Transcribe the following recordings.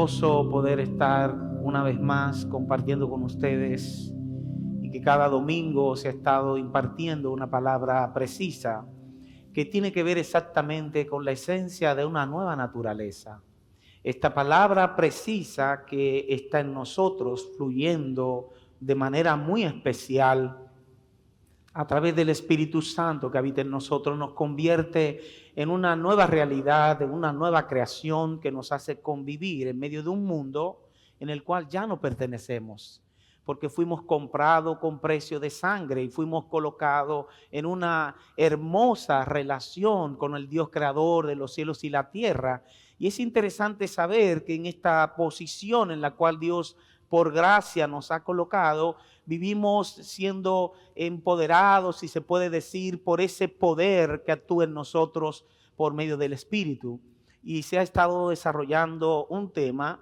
gozo poder estar una vez más compartiendo con ustedes y que cada domingo se ha estado impartiendo una palabra precisa que tiene que ver exactamente con la esencia de una nueva naturaleza. Esta palabra precisa que está en nosotros fluyendo de manera muy especial a través del Espíritu Santo que habita en nosotros, nos convierte en una nueva realidad, en una nueva creación que nos hace convivir en medio de un mundo en el cual ya no pertenecemos, porque fuimos comprados con precio de sangre y fuimos colocados en una hermosa relación con el Dios creador de los cielos y la tierra. Y es interesante saber que en esta posición en la cual Dios por gracia nos ha colocado, vivimos siendo empoderados, si se puede decir, por ese poder que actúa en nosotros por medio del Espíritu. Y se ha estado desarrollando un tema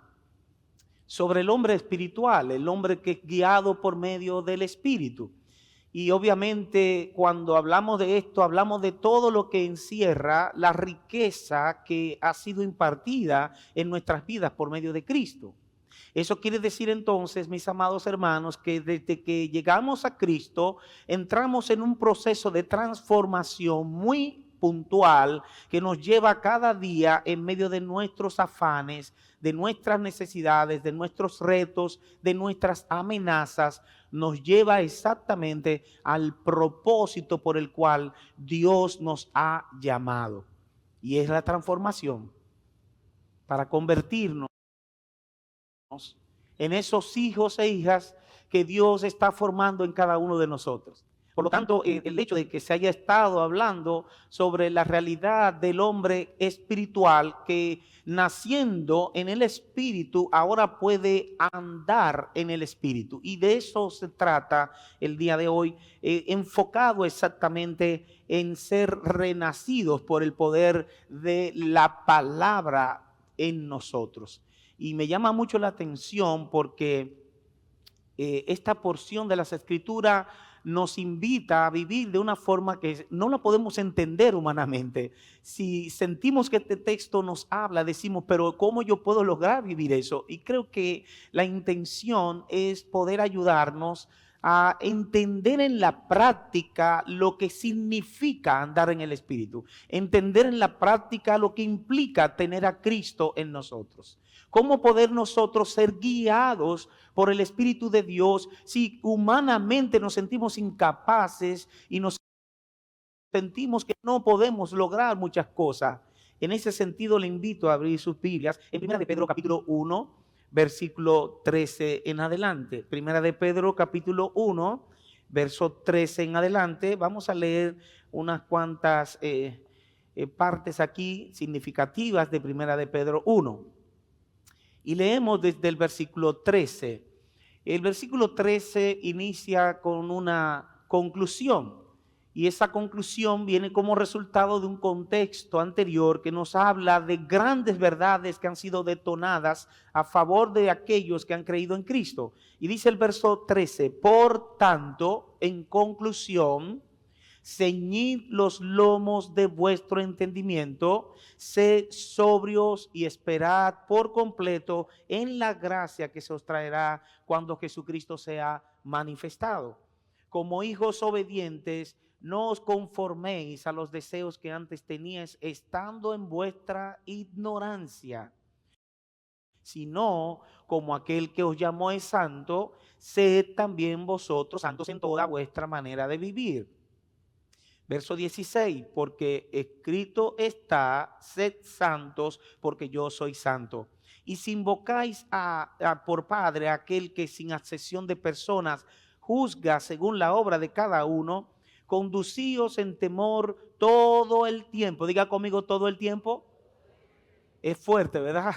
sobre el hombre espiritual, el hombre que es guiado por medio del Espíritu. Y obviamente cuando hablamos de esto, hablamos de todo lo que encierra la riqueza que ha sido impartida en nuestras vidas por medio de Cristo. Eso quiere decir entonces, mis amados hermanos, que desde que llegamos a Cristo, entramos en un proceso de transformación muy puntual que nos lleva cada día en medio de nuestros afanes, de nuestras necesidades, de nuestros retos, de nuestras amenazas, nos lleva exactamente al propósito por el cual Dios nos ha llamado. Y es la transformación para convertirnos en esos hijos e hijas que Dios está formando en cada uno de nosotros. Por lo tanto, el hecho de que se haya estado hablando sobre la realidad del hombre espiritual que naciendo en el espíritu ahora puede andar en el espíritu. Y de eso se trata el día de hoy, enfocado exactamente en ser renacidos por el poder de la palabra en nosotros. Y me llama mucho la atención porque esta porción de las Escrituras nos invita a vivir de una forma que no la podemos entender humanamente. Si sentimos que este texto nos habla, decimos, pero ¿cómo yo puedo lograr vivir eso? Y creo que la intención es poder ayudarnos a entender en la práctica lo que significa andar en el Espíritu, entender en la práctica lo que implica tener a Cristo en nosotros. ¿Cómo poder nosotros ser guiados por el Espíritu de Dios si humanamente nos sentimos incapaces y nos sentimos que no podemos lograr muchas cosas? En ese sentido le invito a abrir sus Biblias en 1 de Pedro capítulo 1, versículo 13 en adelante. 1 de Pedro capítulo 1, verso 13 en adelante. Vamos a leer unas cuantas partes aquí significativas de 1 de Pedro 1. Y leemos desde el versículo 13. El versículo 13 inicia con una conclusión. Y esa conclusión viene como resultado de un contexto anterior que nos habla de grandes verdades que han sido detonadas a favor de aquellos que han creído en Cristo. Y dice el verso 13, por tanto, en conclusión, ceñid los lomos de vuestro entendimiento, sed sobrios y esperad por completo en la gracia que se os traerá cuando Jesucristo sea manifestado. Como hijos obedientes, no os conforméis a los deseos que antes teníais estando en vuestra ignorancia, sino como aquel que os llamó es santo, sed también vosotros santos en toda vuestra manera de vivir. Verso 16, porque escrito está, sed santos, porque yo soy santo. Y si invocáis por Padre a aquel que sin acepción de personas juzga según la obra de cada uno, conducíos en temor todo el tiempo. Diga conmigo, todo el tiempo. Es fuerte, ¿verdad?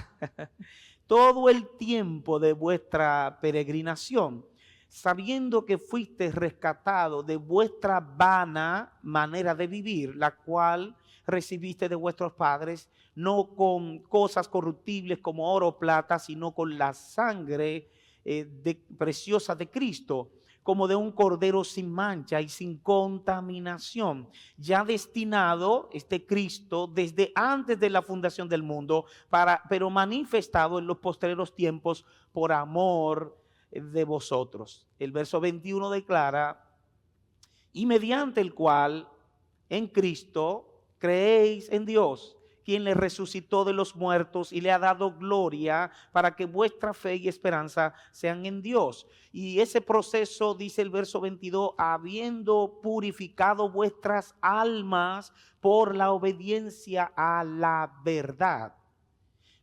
Todo el tiempo de vuestra peregrinación, sabiendo que fuisteis rescatados de vuestra vana manera de vivir, la cual recibiste de vuestros padres, no con cosas corruptibles como oro o plata, sino con la sangre preciosa de Cristo, como de un cordero sin mancha y sin contaminación, ya destinado este Cristo desde antes de la fundación del mundo, pero manifestado en los postreros tiempos por amor de vosotros. El verso 21 declara: y mediante el cual en Cristo creéis en Dios, quien le resucitó de los muertos y le ha dado gloria, para que vuestra fe y esperanza sean en Dios. Y ese proceso, dice el verso 22, habiendo purificado vuestras almas por la obediencia a la verdad,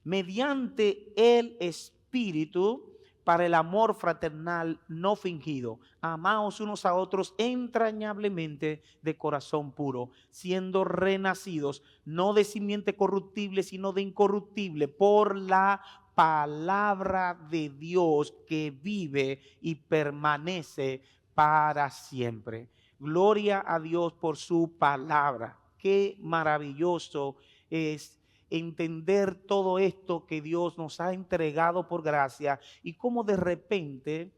mediante el Espíritu, para el amor fraternal no fingido. Amaos unos a otros entrañablemente de corazón puro, siendo renacidos, no de simiente corruptible, sino de incorruptible, por la palabra de Dios que vive y permanece para siempre. Gloria a Dios por su palabra. Qué maravilloso es entender todo esto que Dios nos ha entregado por gracia y cómo de repente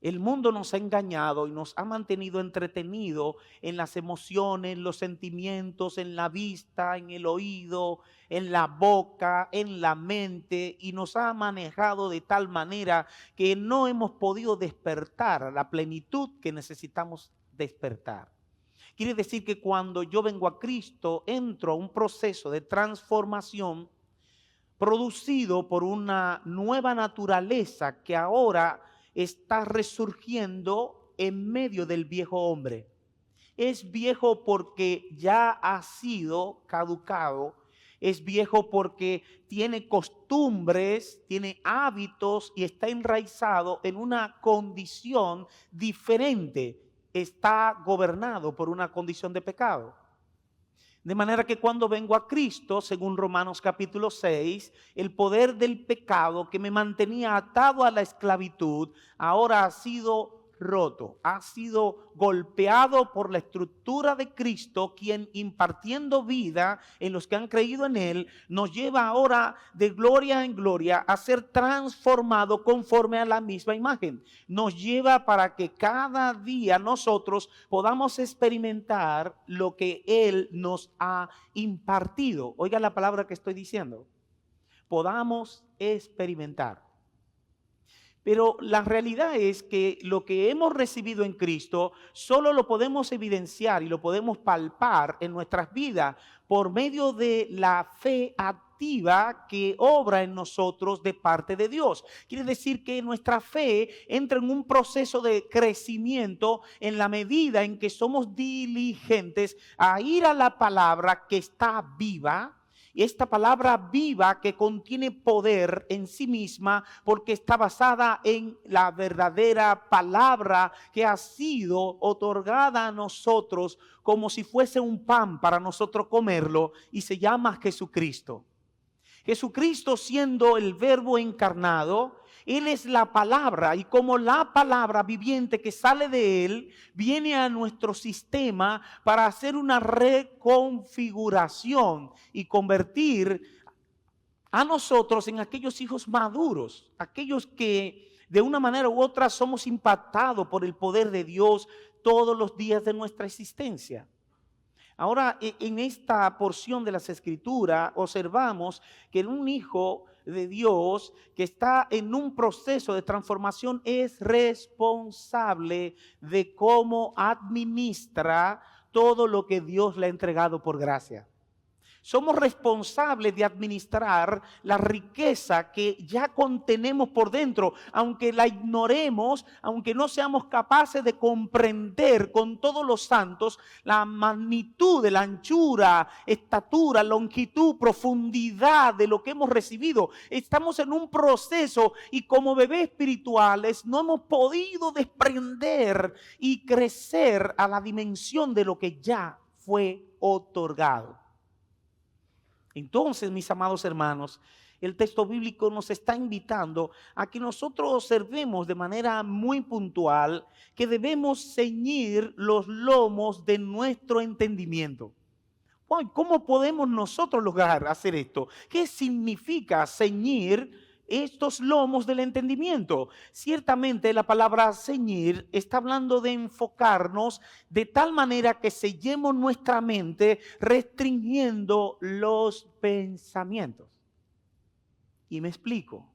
el mundo nos ha engañado y nos ha mantenido entretenidos en las emociones, los sentimientos, en la vista, en el oído, en la boca, en la mente, y nos ha manejado de tal manera que no hemos podido despertar a la plenitud que necesitamos despertar. Quiere decir que cuando yo vengo a Cristo, entro a un proceso de transformación producido por una nueva naturaleza que ahora está resurgiendo en medio del viejo hombre. Es viejo porque ya ha sido caducado, es viejo porque tiene costumbres, tiene hábitos y está enraizado en una condición diferente. Está gobernado por una condición de pecado. De manera que cuando vengo a Cristo, según Romanos capítulo 6, el poder del pecado que me mantenía atado a la esclavitud, ahora ha sido roto, ha sido golpeado por la estructura de Cristo, quien impartiendo vida en los que han creído en Él, nos lleva ahora de gloria en gloria a ser transformado conforme a la misma imagen. Nos lleva para que cada día nosotros podamos experimentar lo que Él nos ha impartido. Oiga la palabra que estoy diciendo. Podamos experimentar. Pero la realidad es que lo que hemos recibido en Cristo solo lo podemos evidenciar y lo podemos palpar en nuestras vidas por medio de la fe activa que obra en nosotros de parte de Dios. Quiere decir que nuestra fe entra en un proceso de crecimiento en la medida en que somos diligentes a ir a la palabra que está viva. Y esta palabra viva que contiene poder en sí misma porque está basada en la verdadera palabra que ha sido otorgada a nosotros como si fuese un pan para nosotros comerlo, y se llama Jesucristo. Jesucristo, siendo el Verbo encarnado, Él es la palabra, y como la palabra viviente que sale de Él viene a nuestro sistema para hacer una reconfiguración y convertir a nosotros en aquellos hijos maduros, aquellos que de una manera u otra somos impactados por el poder de Dios todos los días de nuestra existencia. Ahora, en esta porción de las Escrituras observamos que un hijo de Dios que está en un proceso de transformación es responsable de cómo administra todo lo que Dios le ha entregado por gracia. Somos responsables de administrar la riqueza que ya contenemos por dentro, aunque la ignoremos, aunque no seamos capaces de comprender con todos los santos la magnitud de la anchura, estatura, longitud, profundidad de lo que hemos recibido. Estamos en un proceso y como bebés espirituales no hemos podido desprender y crecer a la dimensión de lo que ya fue otorgado. Entonces, mis amados hermanos, el texto bíblico nos está invitando a que nosotros observemos de manera muy puntual que debemos ceñir los lomos de nuestro entendimiento. ¿Cómo podemos nosotros lograr hacer esto? ¿Qué significa ceñir estos lomos del entendimiento. Ciertamente la palabra ceñir está hablando de enfocarnos de tal manera que sellemos nuestra mente restringiendo los pensamientos. Y me explico.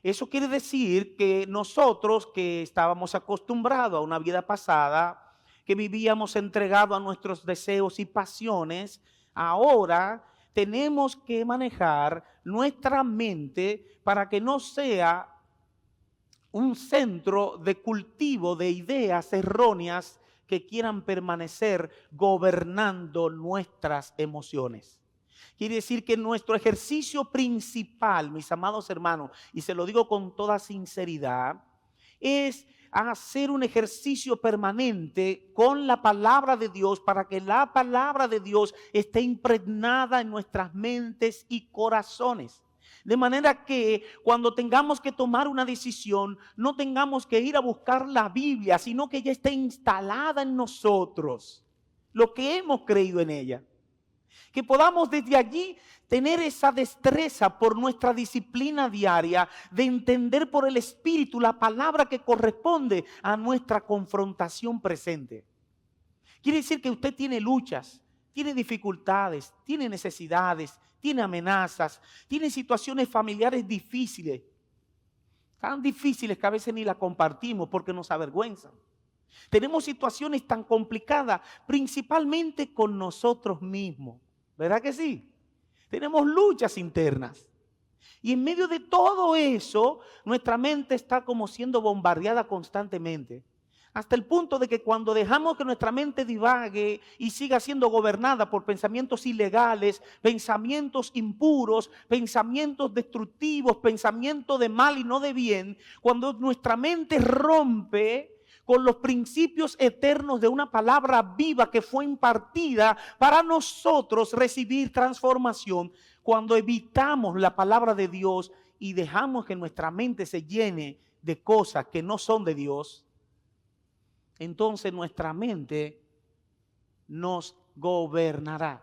Eso quiere decir que nosotros que estábamos acostumbrados a una vida pasada, que vivíamos entregados a nuestros deseos y pasiones, ahora tenemos que manejar nuestra mente para que no sea un centro de cultivo de ideas erróneas que quieran permanecer gobernando nuestras emociones. Quiere decir que nuestro ejercicio principal, mis amados hermanos, y se lo digo con toda sinceridad, es hacer un ejercicio permanente con la palabra de Dios para que la palabra de Dios esté impregnada en nuestras mentes y corazones. De manera que cuando tengamos que tomar una decisión, no tengamos que ir a buscar la Biblia, sino que ya esté instalada en nosotros lo que hemos creído en ella. Que podamos desde allí tener esa destreza por nuestra disciplina diaria de entender por el Espíritu la palabra que corresponde a nuestra confrontación presente. Quiere decir que usted tiene luchas, tiene dificultades, tiene necesidades, tiene amenazas, tiene situaciones familiares difíciles, tan difíciles que a veces ni las compartimos porque nos avergüenzan. Tenemos situaciones tan complicadas, principalmente con nosotros mismos. ¿Verdad que sí? Tenemos luchas internas. Y en medio de todo eso, nuestra mente está como siendo bombardeada constantemente. Hasta el punto de que cuando dejamos que nuestra mente divague y siga siendo gobernada por pensamientos ilegales, pensamientos impuros, pensamientos destructivos, pensamientos de mal y no de bien, cuando nuestra mente rompe con los principios eternos de una palabra viva que fue impartida para nosotros recibir transformación, cuando evitamos la palabra de Dios y dejamos que nuestra mente se llene de cosas que no son de Dios, entonces nuestra mente nos gobernará.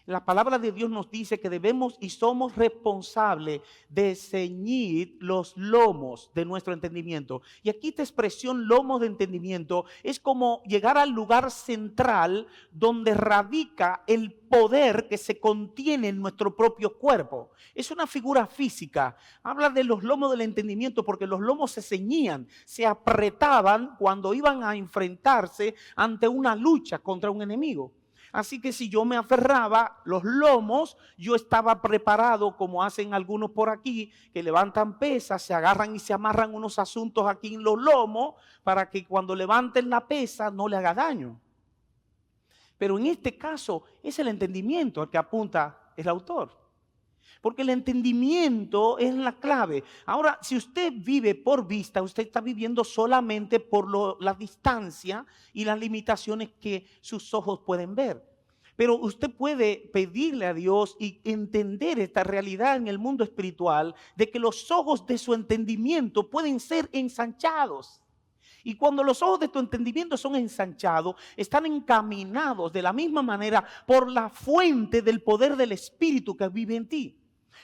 La palabra de Dios nos dice que debemos y somos responsables de ceñir los lomos de nuestro entendimiento. Y aquí esta expresión lomos de entendimiento es como llegar al lugar central donde radica el poder que se contiene en nuestro propio cuerpo. Es una figura física. Habla de los lomos del entendimiento porque los lomos se ceñían, se apretaban cuando iban a enfrentarse ante una lucha contra un enemigo. Así que si yo me aferraba los lomos, yo estaba preparado, como hacen algunos por aquí, que levantan pesas, se agarran y se amarran unos asuntos aquí en los lomos, para que cuando levanten la pesa no le haga daño. Pero en este caso es el entendimiento al que apunta el autor. Porque el entendimiento es la clave. Ahora, si usted vive por vista, usted está viviendo solamente por la distancia y las limitaciones que sus ojos pueden ver. Pero usted puede pedirle a Dios y entender esta realidad en el mundo espiritual de que los ojos de su entendimiento pueden ser ensanchados. Y cuando los ojos de tu entendimiento son ensanchados, están encaminados de la misma manera por la fuente del poder del Espíritu que vive en ti.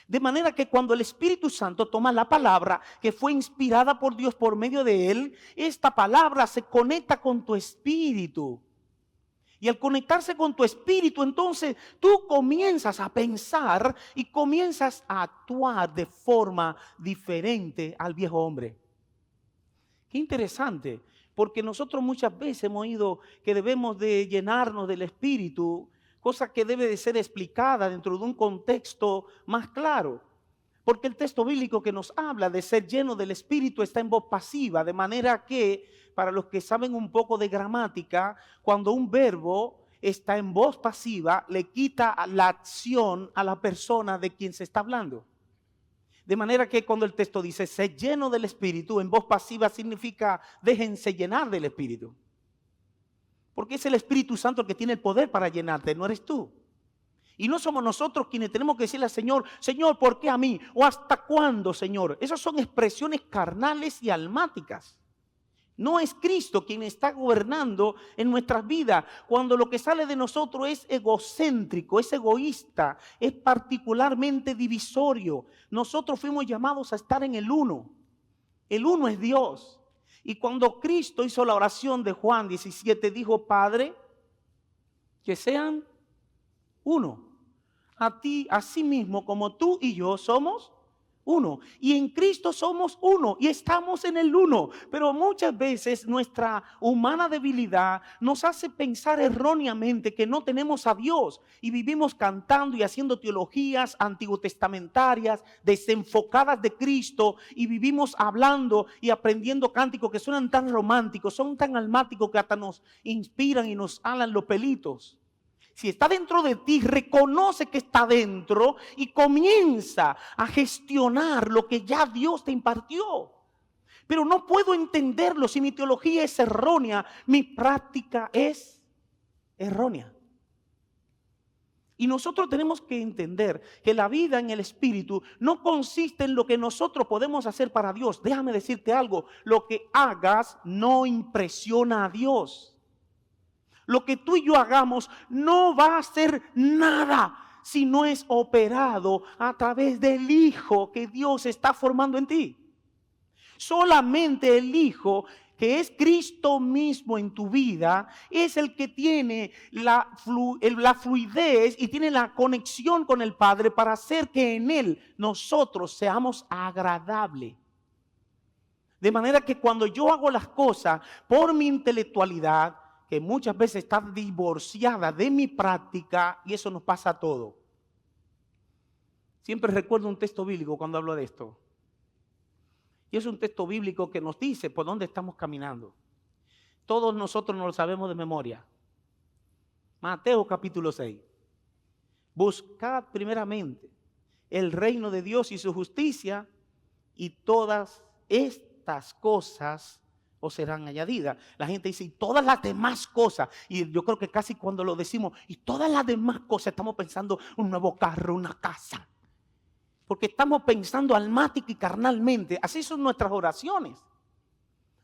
De manera que cuando el Espíritu Santo toma la palabra que fue inspirada por Dios por medio de él, esta palabra se conecta con tu espíritu. Y al conectarse con tu espíritu, entonces tú comienzas a pensar y comienzas a actuar de forma diferente al viejo hombre. Qué interesante, porque nosotros muchas veces hemos oído que debemos de llenarnos del espíritu, cosa que debe de ser explicada dentro de un contexto más claro. Porque el texto bíblico que nos habla de ser lleno del Espíritu está en voz pasiva, de manera que, para los que saben un poco de gramática, cuando un verbo está en voz pasiva, le quita la acción a la persona de quien se está hablando. De manera que cuando el texto dice ser lleno del Espíritu, en voz pasiva significa déjense llenar del Espíritu. Porque es el Espíritu Santo el que tiene el poder para llenarte, no eres tú. Y no somos nosotros quienes tenemos que decirle al Señor, Señor, ¿por qué a mí? ¿O hasta cuándo, Señor? Esas son expresiones carnales y almáticas. No es Cristo quien está gobernando en nuestras vidas. Cuando lo que sale de nosotros es egocéntrico, es egoísta, es particularmente divisorio. Nosotros fuimos llamados a estar en el uno. El uno es Dios. Y cuando Cristo hizo la oración de Juan 17, dijo: Padre, que sean uno. A ti, así mismo como tú y yo somos uno. Y en Cristo somos uno y estamos en el uno. Pero muchas veces nuestra humana debilidad nos hace pensar erróneamente que no tenemos a Dios. Y vivimos cantando y haciendo teologías antiguotestamentarias, desenfocadas de Cristo. Y vivimos hablando y aprendiendo cánticos que suenan tan románticos, son tan almáticos que hasta nos inspiran y nos alan los pelitos. Si está dentro de ti, reconoce que está dentro y comienza a gestionar lo que ya Dios te impartió. Pero no puedo entenderlo si mi teología es errónea, mi práctica es errónea. Y nosotros tenemos que entender que la vida en el Espíritu no consiste en lo que nosotros podemos hacer para Dios. Déjame decirte algo, lo que hagas no impresiona a Dios. Lo que tú y yo hagamos no va a hacer nada si no es operado a través del Hijo que Dios está formando en ti. Solamente el Hijo, que es Cristo mismo en tu vida, es el que tiene la fluidez y tiene la conexión con el Padre para hacer que en Él nosotros seamos agradables. De manera que cuando yo hago las cosas por mi intelectualidad, que muchas veces está divorciada de mi práctica, y eso nos pasa a todos. Siempre recuerdo un texto bíblico cuando hablo de esto. Y es un texto bíblico que nos dice por dónde estamos caminando. Todos nosotros nos lo sabemos de memoria. Mateo capítulo 6. Buscad primeramente el reino de Dios y su justicia, y todas estas cosas os serán añadidas. La gente dice, y todas las demás cosas. Y yo creo que casi cuando lo decimos, y todas las demás cosas, estamos pensando un nuevo carro, una casa. Porque estamos pensando almática y carnalmente. Así son nuestras oraciones.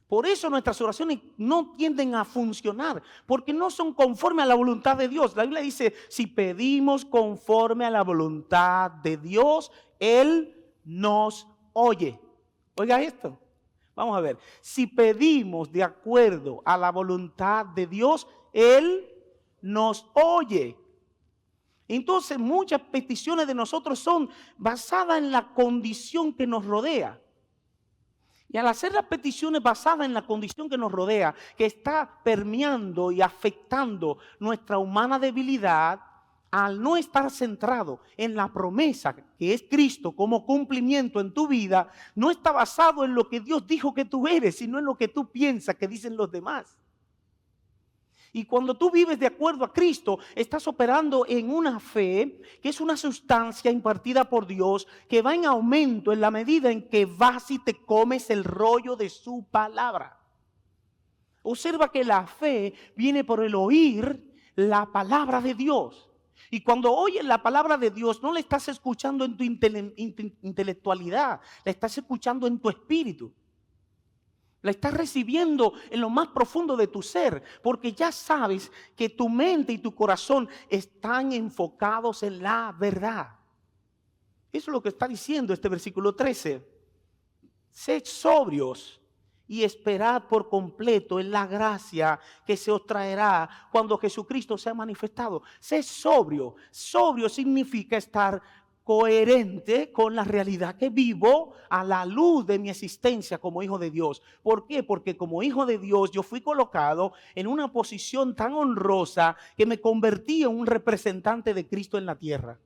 Por eso nuestras oraciones no tienden a funcionar, porque no son conforme a la voluntad de Dios. La Biblia dice, si pedimos conforme a la voluntad de Dios, Él nos oye. Oiga esto. Vamos a ver, si pedimos de acuerdo a la voluntad de Dios, Él nos oye. Entonces muchas peticiones de nosotros son basadas en la condición que nos rodea. Y al hacer las peticiones basadas en la condición que nos rodea, que está permeando y afectando nuestra humana debilidad, al no estar centrado en la promesa que es Cristo como cumplimiento en tu vida, no está basado en lo que Dios dijo que tú eres, sino en lo que tú piensas que dicen los demás. Y cuando tú vives de acuerdo a Cristo, estás operando en una fe que es una sustancia impartida por Dios que va en aumento en la medida en que vas y te comes el rollo de su palabra. Observa que la fe viene por el oír la palabra de Dios. Y cuando oyes la palabra de Dios, no la estás escuchando en tu intelectualidad, la estás escuchando en tu espíritu. La estás recibiendo en lo más profundo de tu ser, porque ya sabes que tu mente y tu corazón están enfocados en la verdad. Eso es lo que está diciendo este versículo 13. Sed sobrios y esperad por completo en la gracia que se os traerá cuando Jesucristo sea manifestado. Sé sobrio. Sobrio significa estar coherente con la realidad que vivo a la luz de mi existencia como hijo de Dios. ¿Por qué? Porque como hijo de Dios yo fui colocado en una posición tan honrosa que me convertí en un representante de Cristo en la tierra.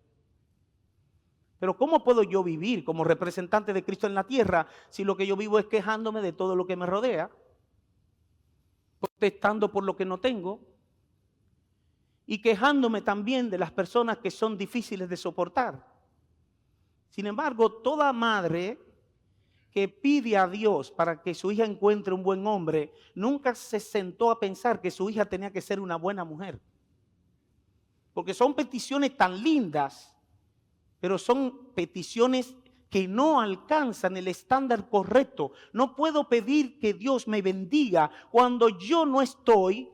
Pero ¿cómo puedo yo vivir como representante de Cristo en la tierra si lo que yo vivo es quejándome de todo lo que me rodea, protestando por lo que no tengo y quejándome también de las personas que son difíciles de soportar? Sin embargo, toda madre que pide a Dios para que su hija encuentre un buen hombre, nunca se sentó a pensar que su hija tenía que ser una buena mujer. Porque son peticiones tan lindas, pero son peticiones que no alcanzan el estándar correcto. No puedo pedir que Dios me bendiga cuando yo no estoy.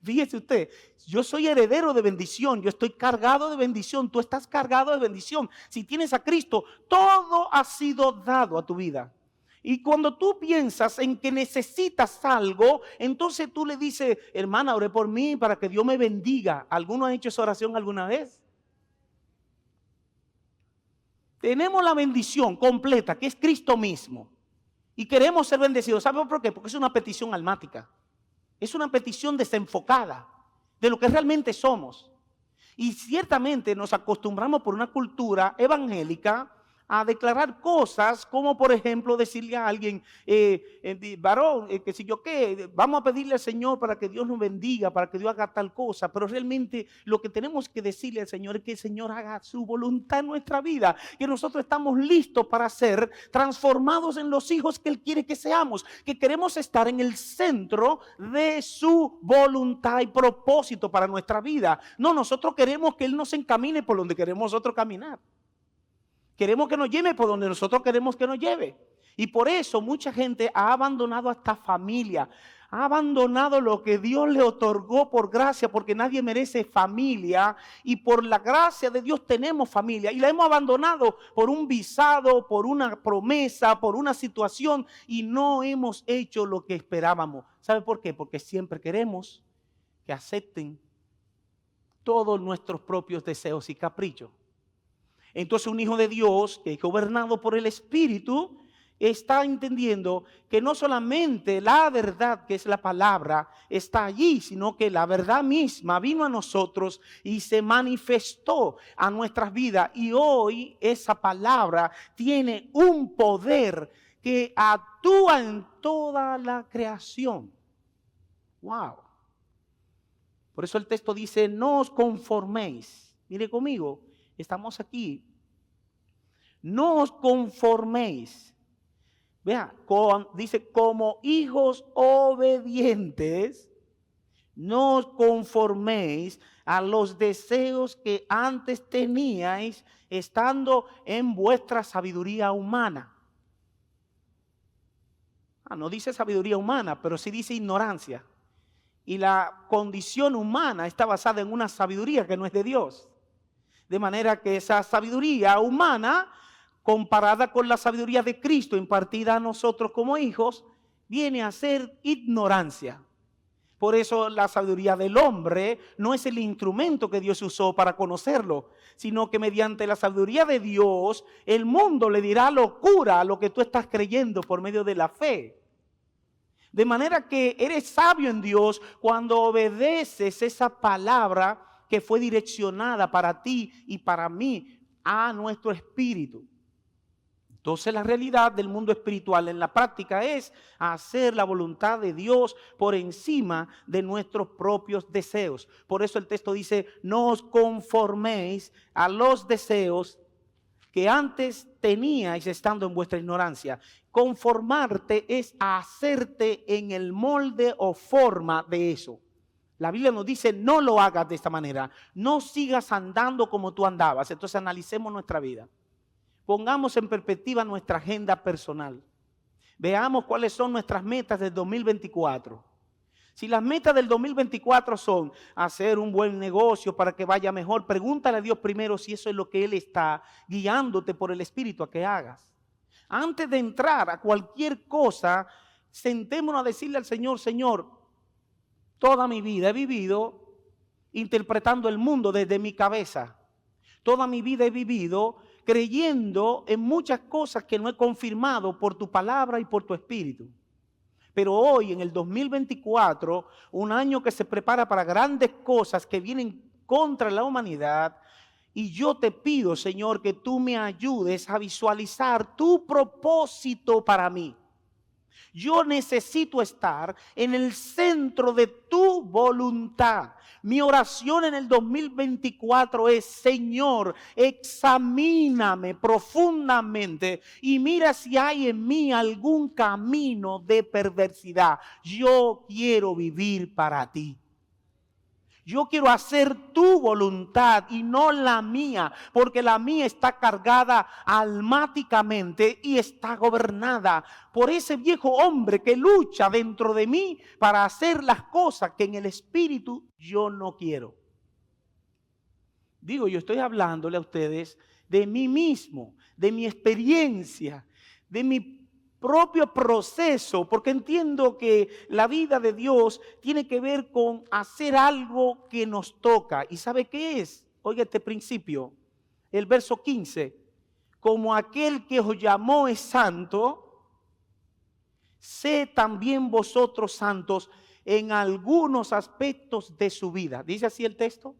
Fíjese usted, yo soy heredero de bendición, yo estoy cargado de bendición, tú estás cargado de bendición. Si tienes a Cristo, todo ha sido dado a tu vida. Y cuando tú piensas en que necesitas algo, entonces tú le dices, hermana, oré por mí para que Dios me bendiga. ¿Alguno ha hecho esa oración alguna vez? Tenemos la bendición completa, que es Cristo mismo. Y queremos ser bendecidos. ¿Sabe por qué? Porque es una petición almática. Es una petición desenfocada de lo que realmente somos. Y ciertamente nos acostumbramos por una cultura evangélica a declarar cosas como, por ejemplo, decirle a alguien, varón, que si yo qué, vamos a pedirle al Señor para que Dios nos bendiga, para que Dios haga tal cosa. Pero realmente lo que tenemos que decirle al Señor es que el Señor haga su voluntad en nuestra vida, que nosotros estamos listos para ser transformados en los hijos que Él quiere que seamos, que queremos estar en el centro de su voluntad y propósito para nuestra vida. No, nosotros queremos que Él nos encamine por donde queremos nosotros caminar. Queremos que nos lleve por donde nosotros queremos que nos lleve. Y por eso mucha gente ha abandonado hasta familia. Ha abandonado lo que Dios le otorgó por gracia, porque nadie merece familia. Y por la gracia de Dios tenemos familia. Y la hemos abandonado por un visado, por una promesa, por una situación. Y no hemos hecho lo que esperábamos. ¿Sabe por qué? Porque siempre queremos que acepten todos nuestros propios deseos y caprichos. Entonces un hijo de Dios que es gobernado por el Espíritu está entendiendo que no solamente la verdad, que es la palabra, está allí, sino que la verdad misma vino a nosotros y se manifestó a nuestras vidas. Y hoy esa palabra tiene un poder que actúa en toda la creación. Wow. Por eso el texto dice, no os conforméis. Mire conmigo. Estamos aquí. No os conforméis. Vea, dice, como hijos obedientes, no os conforméis a los deseos que antes teníais estando en vuestra sabiduría humana. No dice sabiduría humana, pero sí dice ignorancia. Y la condición humana está basada en una sabiduría que no es de Dios. De manera que esa sabiduría humana, comparada con la sabiduría de Cristo impartida a nosotros como hijos, viene a ser ignorancia. Por eso la sabiduría del hombre no es el instrumento que Dios usó para conocerlo, sino que mediante la sabiduría de Dios, el mundo le dirá locura a lo que tú estás creyendo por medio de la fe. De manera que eres sabio en Dios cuando obedeces esa palabra que fue direccionada para ti y para mí, a nuestro espíritu. Entonces la realidad del mundo espiritual en la práctica es hacer la voluntad de Dios por encima de nuestros propios deseos. Por eso el texto dice, no os conforméis a los deseos que antes teníais estando en vuestra ignorancia. Conformarte es hacerte en el molde o forma de eso. La Biblia nos dice, no lo hagas de esta manera. No sigas andando como tú andabas. Entonces analicemos nuestra vida. Pongamos en perspectiva nuestra agenda personal. Veamos cuáles son nuestras metas del 2024. Si las metas del 2024 son hacer un buen negocio para que vaya mejor, pregúntale a Dios primero si eso es lo que Él está guiándote por el Espíritu a que hagas. Antes de entrar a cualquier cosa, sentémonos a decirle al Señor, Señor, toda mi vida he vivido interpretando el mundo desde mi cabeza. Toda mi vida he vivido creyendo en muchas cosas que no he confirmado por tu palabra y por tu espíritu. Pero hoy, en el 2024, un año que se prepara para grandes cosas que vienen contra la humanidad, y yo te pido, Señor, que tú me ayudes a visualizar tu propósito para mí. Yo necesito estar en el centro de tu voluntad. Mi oración en el 2024 es, Señor, examíname profundamente y mira si hay en mí algún camino de perversidad. Yo quiero vivir para ti. Yo quiero hacer tu voluntad y no la mía, porque la mía está cargada almáticamente y está gobernada por ese viejo hombre que lucha dentro de mí para hacer las cosas que en el espíritu yo no quiero. Digo, yo estoy hablándole a ustedes de mí mismo, de mi experiencia, de mi propio proceso, porque entiendo que la vida de Dios tiene que ver con hacer algo que nos toca. ¿Y sabe qué es? Oiga este principio, el verso 15. Como aquel que os llamó es santo, sé también vosotros santos en algunos aspectos de su vida. ¿Dice así el texto?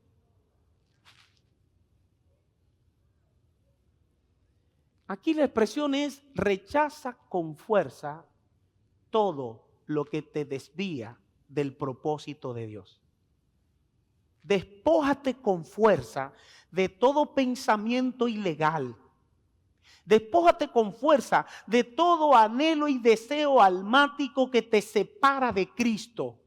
Aquí la expresión es: rechaza con fuerza todo lo que te desvía del propósito de Dios. Despójate con fuerza de todo pensamiento ilegal. Despójate con fuerza de todo anhelo y deseo almático que te separa de Cristo.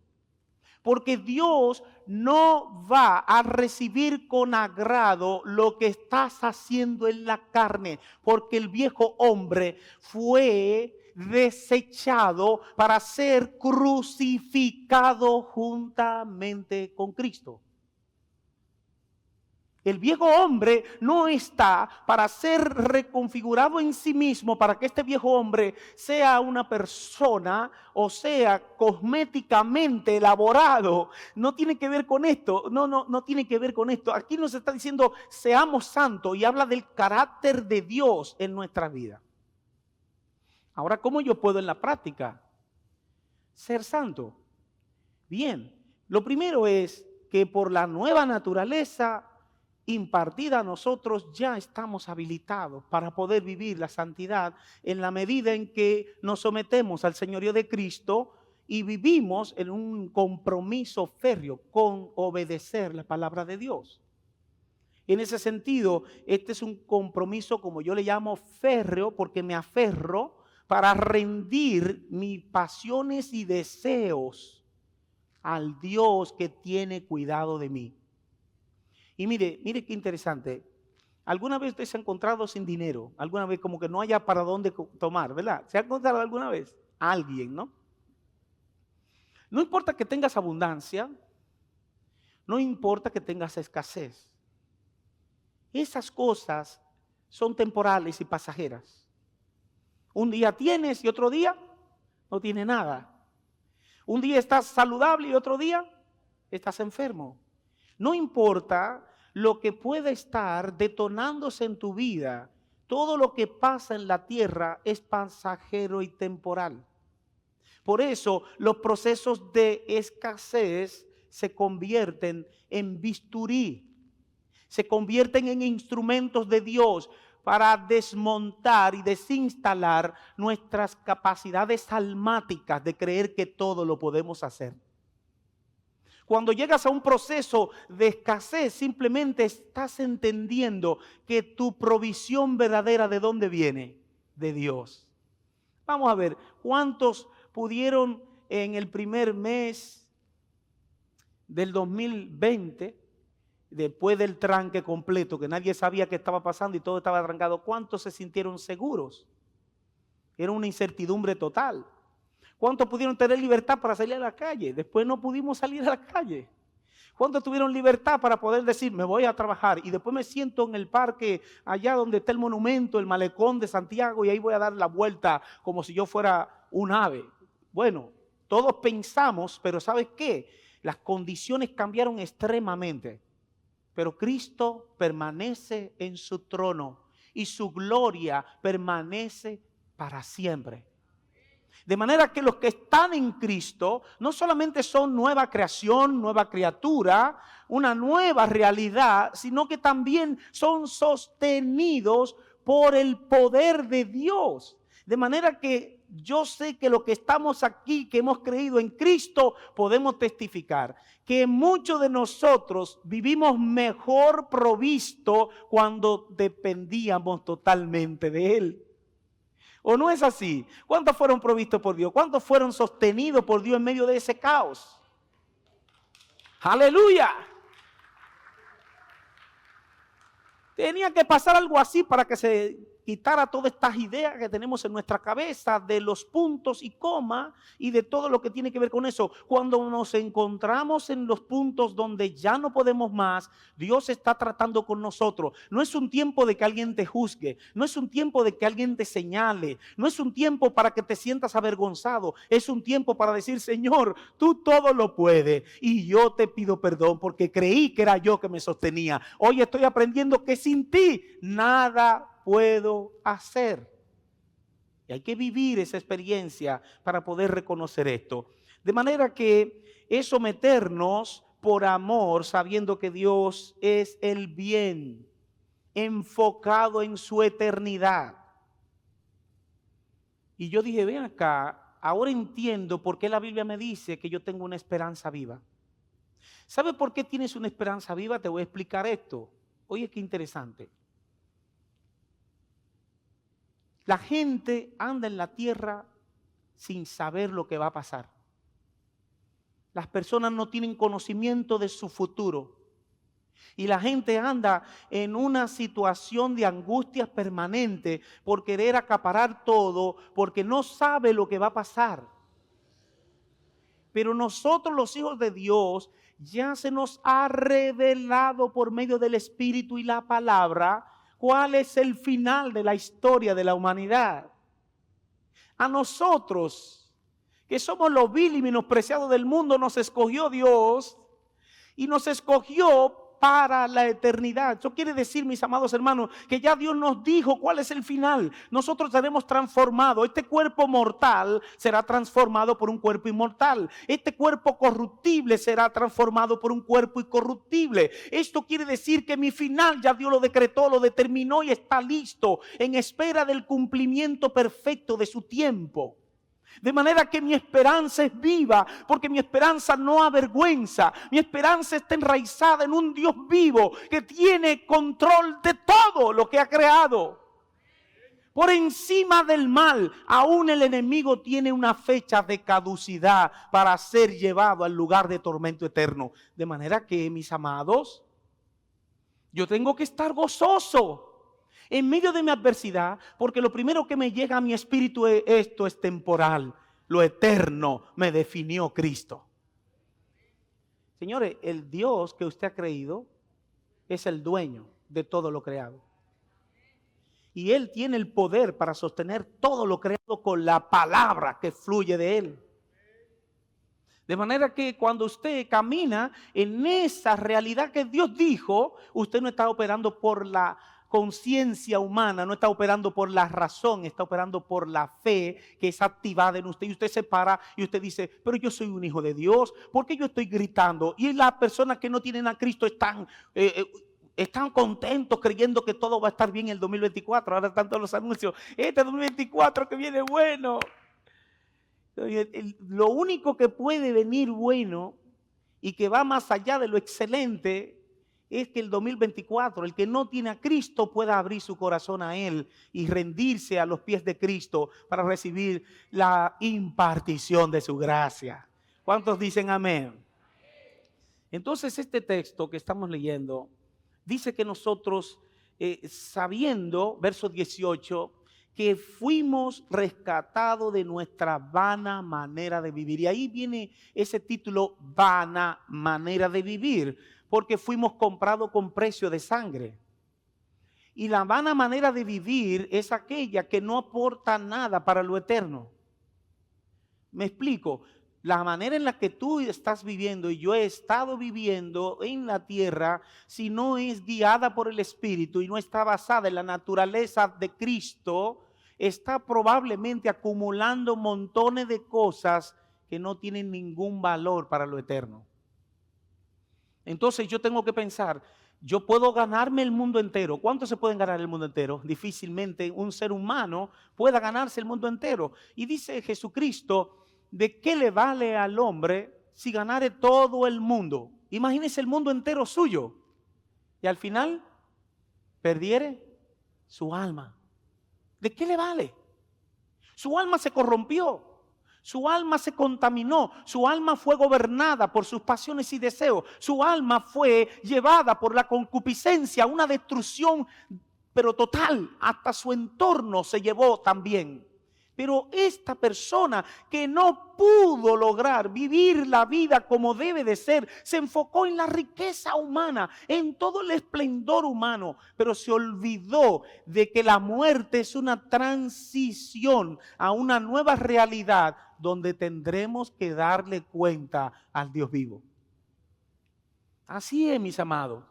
Porque Dios no va a recibir con agrado lo que estás haciendo en la carne, porque el viejo hombre fue desechado para ser crucificado juntamente con Cristo. El viejo hombre no está para ser reconfigurado en sí mismo, para que este viejo hombre sea una persona o sea cosméticamente elaborado. No tiene que ver con esto, no tiene que ver con esto. Aquí nos está diciendo seamos santos y habla del carácter de Dios en nuestra vida. Ahora, ¿cómo yo puedo en la práctica ser santo? Bien, lo primero es que por la nueva naturaleza impartida a nosotros, ya estamos habilitados para poder vivir la santidad en la medida en que nos sometemos al señorío de Cristo y vivimos en un compromiso férreo con obedecer la palabra de Dios. En ese sentido, este es un compromiso, como yo le llamo, férreo, porque me aferro para rendir mis pasiones y deseos al Dios que tiene cuidado de mí. Y mire qué interesante. ¿Alguna vez usted se ha encontrado sin dinero? ¿Alguna vez como que no haya para dónde tomar, verdad? ¿Se ha encontrado alguna vez? Alguien, ¿no? No importa que tengas abundancia, no importa que tengas escasez. Esas cosas son temporales y pasajeras. Un día tienes y otro día no tienes nada. Un día estás saludable y otro día estás enfermo. No importa lo que pueda estar detonándose en tu vida, todo lo que pasa en la tierra es pasajero y temporal. Por eso los procesos de escasez se convierten en bisturí, se convierten en instrumentos de Dios para desmontar y desinstalar nuestras capacidades almáticas de creer que todo lo podemos hacer. Cuando llegas a un proceso de escasez, simplemente estás entendiendo que tu provisión verdadera, ¿de dónde viene? De Dios. Vamos a ver, ¿cuántos pudieron en el primer mes del 2020, después del tranque completo, que nadie sabía qué estaba pasando y todo estaba trancado, cuántos se sintieron seguros? Era una incertidumbre total. ¿Cuántos pudieron tener libertad para salir a la calle? Después no pudimos salir a la calle. ¿Cuántos tuvieron libertad para poder decir, me voy a trabajar y después me siento en el parque, allá donde está el monumento, el malecón de Santiago, y ahí voy a dar la vuelta como si yo fuera un ave? Bueno, todos pensamos, pero ¿sabes qué? Las condiciones cambiaron extremadamente. Pero Cristo permanece en su trono y su gloria permanece para siempre. De manera que los que están en Cristo no solamente son nueva creación, nueva criatura, una nueva realidad, sino que también son sostenidos por el poder de Dios. De manera que yo sé que los que estamos aquí, que hemos creído en Cristo, podemos testificar que muchos de nosotros vivimos mejor provisto cuando dependíamos totalmente de Él. ¿O no es así? ¿Cuántos fueron provistos por Dios? ¿Cuántos fueron sostenidos por Dios en medio de ese caos? ¡Aleluya! Tenía que pasar algo así para que se quitara todas estas ideas que tenemos en nuestra cabeza de los puntos y comas y de todo lo que tiene que ver con eso. Cuando nos encontramos en los puntos donde ya no podemos más, Dios está tratando con nosotros. No es un tiempo de que alguien te juzgue, no es un tiempo de que alguien te señale, no es un tiempo para que te sientas avergonzado, es un tiempo para decir: Señor, tú todo lo puedes y yo te pido perdón porque creí que era yo que me sostenía. Hoy estoy aprendiendo que sin ti nada puedo hacer. Y hay que vivir esa experiencia para poder reconocer esto. De manera que es someternos por amor, sabiendo que Dios es el bien, enfocado en su eternidad. Y yo dije: ven acá, ahora entiendo por qué la Biblia me dice que yo tengo una esperanza viva. ¿Sabe por qué tienes una esperanza viva? Te voy a explicar esto. Oye, qué interesante. La gente anda en la tierra sin saber lo que va a pasar. Las personas no tienen conocimiento de su futuro. Y la gente anda en una situación de angustia permanente por querer acaparar todo, porque no sabe lo que va a pasar. Pero nosotros, los hijos de Dios, ya se nos ha revelado por medio del Espíritu y la palabra cuál es el final de la historia de la humanidad. A nosotros, que somos los vil y menospreciados del mundo, nos escogió Dios y nos escogió para la eternidad. Eso quiere decir, mis amados hermanos, que ya Dios nos dijo cuál es el final. Nosotros seremos transformados. Este cuerpo mortal será transformado por un cuerpo inmortal. Este cuerpo corruptible será transformado por un cuerpo incorruptible. Esto quiere decir que mi final ya Dios lo decretó, lo determinó y está listo en espera del cumplimiento perfecto de su tiempo. De manera que mi esperanza es viva, porque mi esperanza no avergüenza. Mi esperanza está enraizada en un Dios vivo que tiene control de todo lo que ha creado. Por encima del mal, aún el enemigo tiene una fecha de caducidad para ser llevado al lugar de tormento eterno. De manera que, mis amados, yo tengo que estar gozoso en medio de mi adversidad, porque lo primero que me llega a mi espíritu es: esto es temporal, lo eterno me definió Cristo. Señores, el Dios que usted ha creído es el dueño de todo lo creado. Y Él tiene el poder para sostener todo lo creado con la palabra que fluye de Él. De manera que cuando usted camina en esa realidad que Dios dijo, usted no está operando por la conciencia humana, no está operando por la razón, está operando por la fe que es activada en usted. Y usted se para y usted dice: pero yo soy un hijo de Dios, ¿por qué yo estoy gritando? Y las personas que no tienen a Cristo están contentos creyendo que todo va a estar bien en el 2024. Ahora están todos los anuncios: este 2024 que viene bueno. Lo único que puede venir bueno y que va más allá de lo excelente es que el 2024, el que no tiene a Cristo, pueda abrir su corazón a Él y rendirse a los pies de Cristo para recibir la impartición de su gracia. ¿Cuántos dicen amén? Entonces, este texto que estamos leyendo dice que nosotros, sabiendo, verso 18, que fuimos rescatados de nuestra vana manera de vivir. Y ahí viene ese título, vana manera de vivir, porque fuimos comprados con precio de sangre. Y la vana manera de vivir es aquella que no aporta nada para lo eterno. Me explico. La manera en la que tú estás viviendo y yo he estado viviendo en la tierra, si no es guiada por el Espíritu y no está basada en la naturaleza de Cristo, está probablemente acumulando montones de cosas que no tienen ningún valor para lo eterno. Entonces yo tengo que pensar: yo puedo ganarme el mundo entero. ¿Cuántos se pueden ganar el mundo entero? Difícilmente un ser humano pueda ganarse el mundo entero. Y dice Jesucristo: ¿de qué le vale al hombre si ganare todo el mundo? Imagínese el mundo entero suyo y al final perdiere su alma. ¿De qué le vale? Su alma se corrompió. Su alma se contaminó, su alma fue gobernada por sus pasiones y deseos, su alma fue llevada por la concupiscencia a una destrucción, pero total, hasta su entorno se llevó también. Pero esta persona que no pudo lograr vivir la vida como debe de ser, se enfocó en la riqueza humana, en todo el esplendor humano, pero se olvidó de que la muerte es una transición a una nueva realidad donde tendremos que darle cuenta al Dios vivo. Así es, mis amados.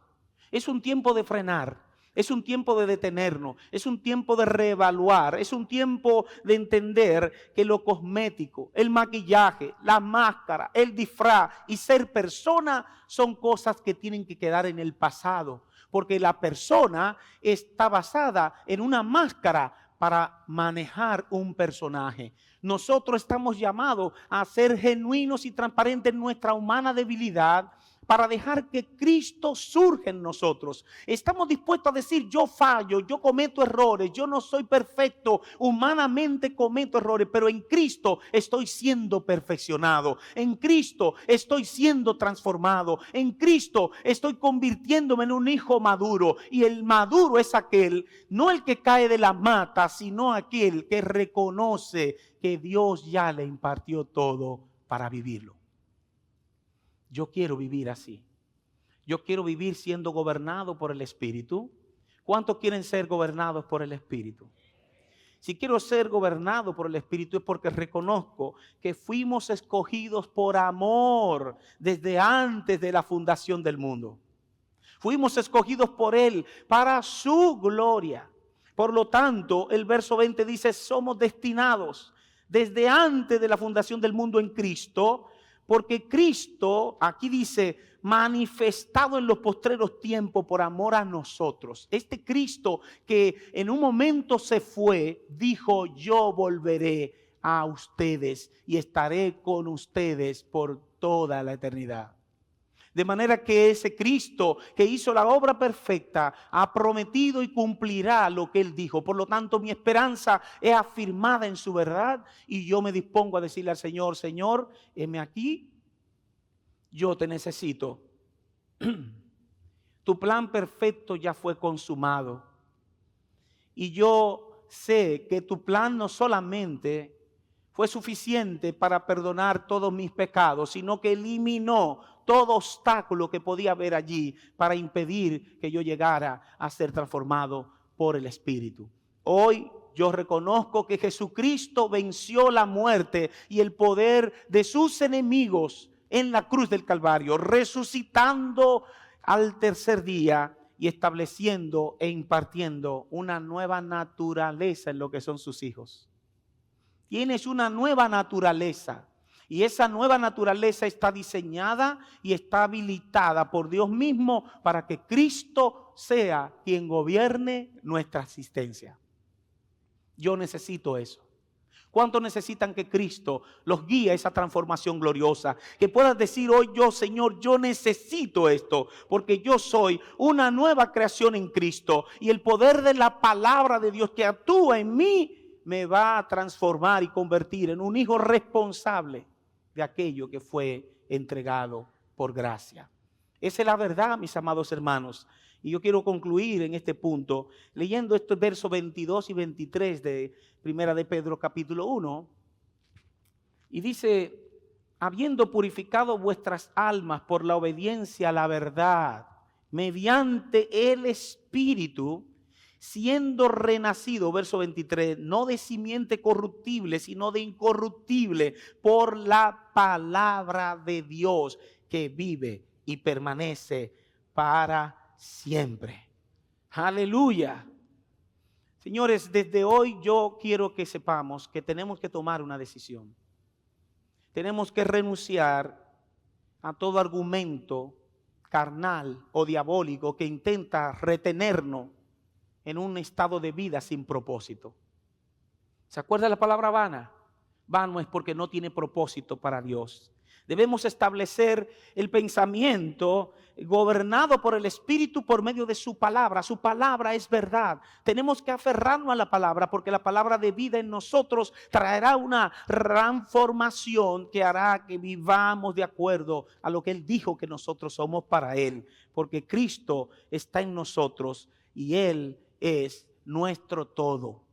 Es un tiempo de frenar. Es un tiempo de detenernos, es un tiempo de reevaluar, es un tiempo de entender que lo cosmético, el maquillaje, la máscara, el disfraz y ser persona son cosas que tienen que quedar en el pasado, porque la persona está basada en una máscara para manejar un personaje. Nosotros estamos llamados a ser genuinos y transparentes en nuestra humana debilidad, para dejar que Cristo surja en nosotros. Estamos dispuestos a decir: yo fallo, yo cometo errores, yo no soy perfecto, humanamente cometo errores, pero en Cristo estoy siendo perfeccionado, en Cristo estoy siendo transformado, en Cristo estoy convirtiéndome en un hijo maduro. Y el maduro es aquel, no el que cae de la mata, sino aquel que reconoce que Dios ya le impartió todo para vivirlo. Yo quiero vivir así. Yo quiero vivir siendo gobernado por el Espíritu. ¿Cuántos quieren ser gobernados por el Espíritu? Si quiero ser gobernado por el Espíritu es porque reconozco que fuimos escogidos por amor desde antes de la fundación del mundo. Fuimos escogidos por Él para su gloria. Por lo tanto, el verso 20 dice: somos destinados desde antes de la fundación del mundo en Cristo. Porque Cristo, aquí dice, manifestado en los postreros tiempos por amor a nosotros. Este Cristo que en un momento se fue, dijo: yo volveré a ustedes y estaré con ustedes por toda la eternidad. De manera que ese Cristo que hizo la obra perfecta ha prometido y cumplirá lo que Él dijo. Por lo tanto, mi esperanza es afirmada en su verdad y yo me dispongo a decirle al Señor: Señor, heme aquí, yo te necesito. Tu plan perfecto ya fue consumado. Y yo sé que tu plan no solamente fue suficiente para perdonar todos mis pecados, sino que eliminó todo obstáculo que podía haber allí para impedir que yo llegara a ser transformado por el Espíritu. Hoy yo reconozco que Jesucristo venció la muerte y el poder de sus enemigos en la cruz del Calvario, resucitando al tercer día y estableciendo e impartiendo una nueva naturaleza en lo que son sus hijos. Tienes una nueva naturaleza y esa nueva naturaleza está diseñada y está habilitada por Dios mismo para que Cristo sea quien gobierne nuestra existencia. Yo necesito eso. ¿Cuántos necesitan que Cristo los guíe a esa transformación gloriosa? Que puedas decir hoy: yo, Señor, yo necesito esto, porque yo soy una nueva creación en Cristo y el poder de la palabra de Dios que actúa en mí me va a transformar y convertir en un hijo responsable de aquello que fue entregado por gracia. Esa es la verdad, mis amados hermanos. Y yo quiero concluir en este punto leyendo estos versos 22 y 23 de Primera de Pedro capítulo 1. Y dice: habiendo purificado vuestras almas por la obediencia a la verdad, mediante el Espíritu, siendo renacido, verso 23, no de simiente corruptible, sino de incorruptible, por la palabra de Dios que vive y permanece para siempre. Aleluya. Señores, desde hoy yo quiero que sepamos que tenemos que tomar una decisión. Tenemos que renunciar a todo argumento carnal o diabólico que intenta retenernos en un estado de vida sin propósito. ¿Se acuerda la palabra vana? Vano es porque no tiene propósito para Dios. Debemos establecer el pensamiento gobernado por el Espíritu por medio de su palabra. Su palabra es verdad. Tenemos que aferrarnos a la palabra porque la palabra de vida en nosotros traerá una transformación que hará que vivamos de acuerdo a lo que Él dijo que nosotros somos para Él. Porque Cristo está en nosotros y Él es nuestro todo.